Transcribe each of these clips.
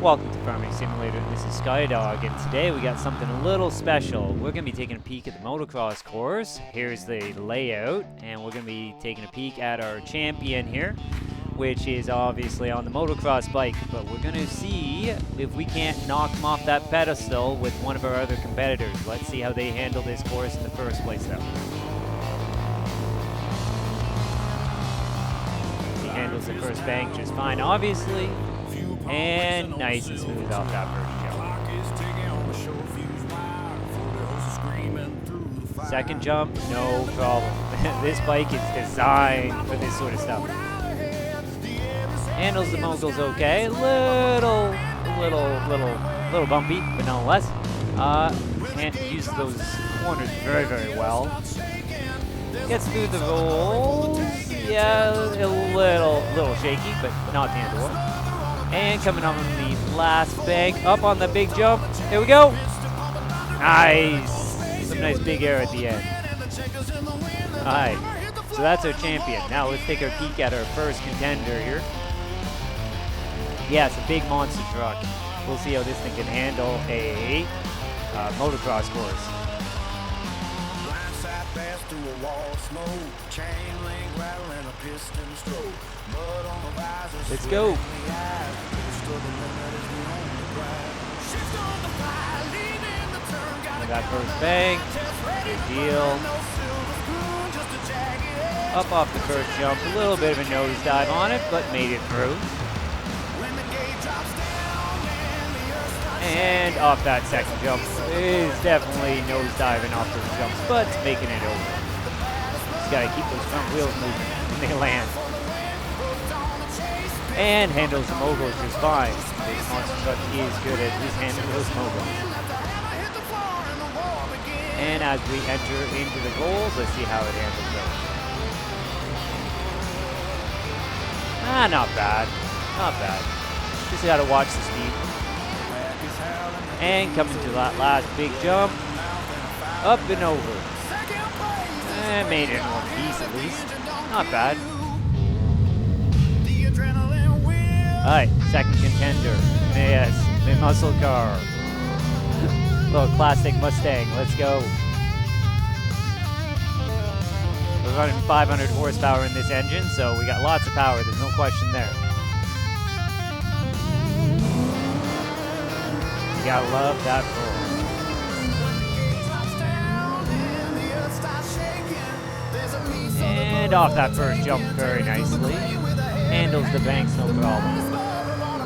Welcome to Farming Simulator. This is Skydog, and today we got something a little special. We're going to be taking a peek at the motocross course. Here's the layout, and we're going to be taking a peek at our champion here, which is obviously on the motocross bike. But we're going to see if we can't knock him off that pedestal with one of our other competitors. Let's see how they handle this course in the first place, though. He handles the first bank just fine, obviously. And nice and smooth off that first jump. Second jump, no problem. This bike is designed for this sort of stuff. Handles the moguls okay. Little bumpy, but nonetheless. Can't use those corners very, very well. Gets through the rolls. Yeah, a little shaky, but not the end of the world. And coming on the last bank, up on the big jump. Here we go. Nice. Some nice big air at the end. Alright, so that's our champion. Now let's take a peek at our first contender here. Yeah, it's a big monster truck. We'll see how this thing can handle a motocross course. Let's go. That first bank, good deal. Up off the first jump, a little bit of a nosedive on it, but made it through. And off that second jump is definitely nosediving off those jumps, but it's making it over. Just gotta keep those front wheels moving when they land. And handles the moguls just fine. This monster truck is good at his handling those moguls. And as we enter into the rolls, let's see how it handles those. Not bad. Not bad. Just gotta watch the speed. And coming to that last big jump. Up and over. And made it in one piece at least. Not bad. Alright, second contender. Yes, the muscle car. Little classic Mustang, let's go. We're running 500 horsepower in this engine, so we got lots of power, there's no question there. You gotta love that roll. And off that first jump very nicely. Handles the banks no problem.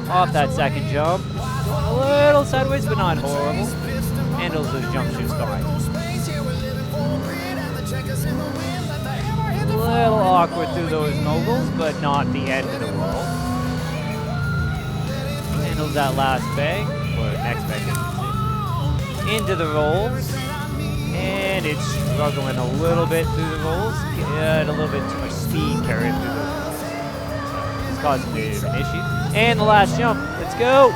Off that second jump. Going a little sideways, but not horrible. Handles those jumps just fine. A little awkward through those moguls, but not the end of the world. Handles that last bank, or next bank, I should say. Into the rolls. And it's struggling a little bit through the rolls. Got a little bit too much speed carrying through the rolls. It's causing a bit of an issue. And the last jump. Let's go.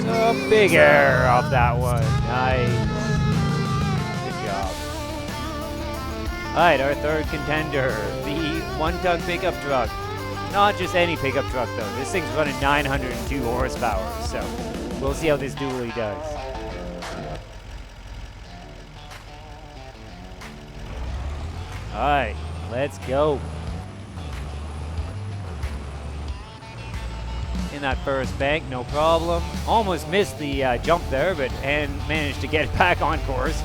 Some big air off that one. Nice. Good job. Alright, our third contender, the one-ton pickup truck. Not just any pickup truck, though. This thing's running 902 horsepower, so we'll see how this dually does. Alright, let's go. In that first bank, no problem. Almost missed the jump there, and managed to get it back on course.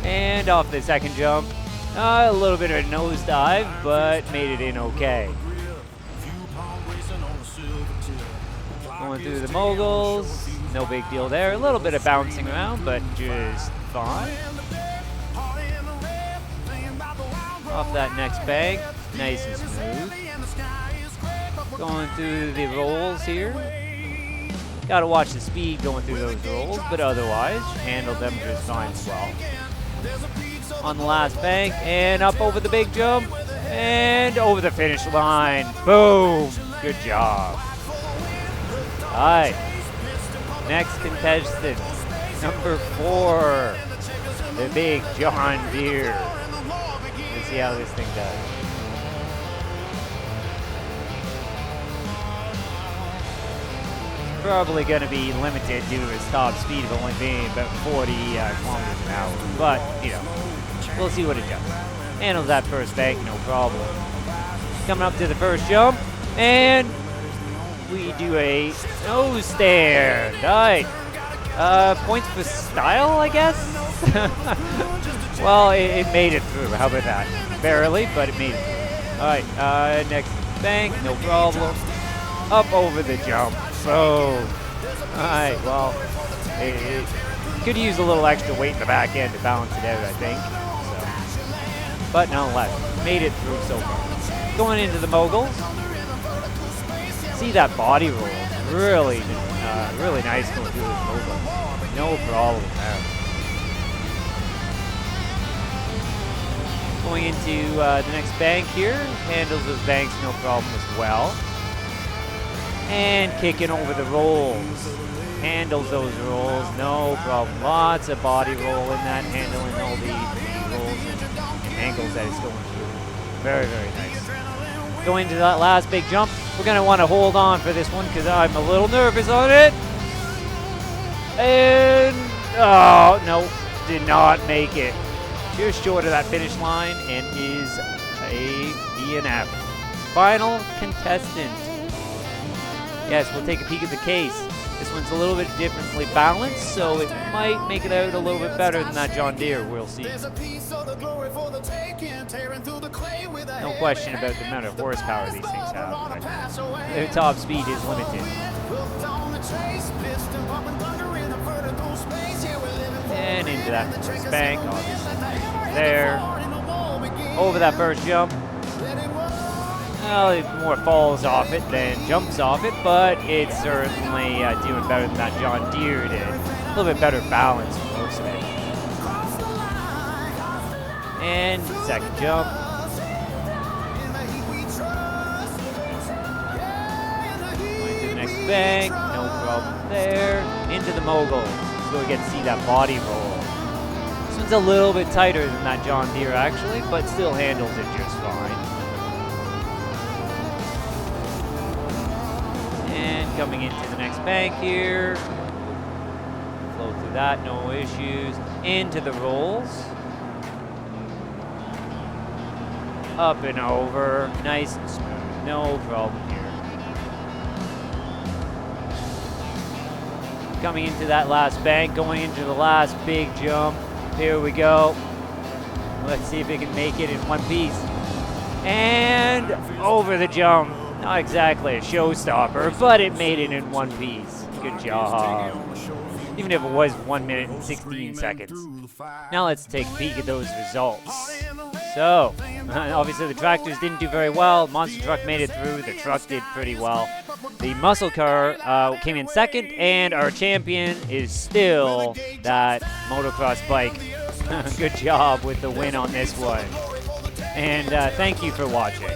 And off the second jump, a little bit of a nosedive, but made it in okay. Going through the moguls, no big deal there. A little bit of bouncing around, but just fine. Off that next bank, nice and smooth. Going through the rolls here. Gotta watch the speed going through those rolls, but otherwise, handle them just fine as well. On the last bank, and up over the big jump, and over the finish line. Boom! Good job. Alright. Next contestant, number 4, the big John Deere. Let's see how this thing does. probably going to be limited due to his top speed of only being about 40 kilometers an hour. But, you know, we'll see what it does. Handles that first bank, no problem. Coming up to the first jump, and we do a nose stand. Alright. Points for style, I guess? Well, it made it through. How about that? Barely, but it made it through. Alright, next bank, no problem. Up over the jump. So, alright, well, it could use a little extra weight in the back end to balance it out, I think. So, but nonetheless, made it through so far. Going into the moguls. See that body roll. Really, really nice going through this mogul. No problem there. Going into the next bank here. Handles those banks no problem as well. And kicking over the rolls. Handles those rolls, no problem. Lots of body roll in that, handling all the rolls and angles that it's going through. Very, very nice. Going into that last big jump, we're going to want to hold on for this one because I'm a little nervous on it. And, oh, no, did not make it. Just short of that finish line and is a DNF. Final contestant. Yes, we'll take a peek at the case. This one's a little bit differently balanced, so it might make it out a little bit better than that John Deere. We'll see. No question about the amount of horsepower these things have. Their top speed is limited. And into that first bank, obviously. There. Over that first jump. Well, it more falls off it than jumps off it, but it's certainly doing better than that John Deere did. A little bit better balance for most of it. And second jump. Going to the next bank, no problem there. Into the mogul, so we get to see that body roll. This one's a little bit tighter than that John Deere actually, but still handles it just fine. Coming into the next bank here. Flow through that, no issues. Into the rolls. Up and over. Nice and smooth. No problem here. Coming into that last bank, going into the last big jump. Here we go. Let's see if it can make it in one piece. And over the jump. Not exactly a showstopper, but it made it in one piece. Good job. Even if it was 1 minute and 16 seconds. Now let's take a peek at those results. So, obviously the tractors didn't do very well. Monster truck made it through. The truck did pretty well. The muscle car came in second, and our champion is still that motocross bike. Good job with the win on this one. And thank you for watching.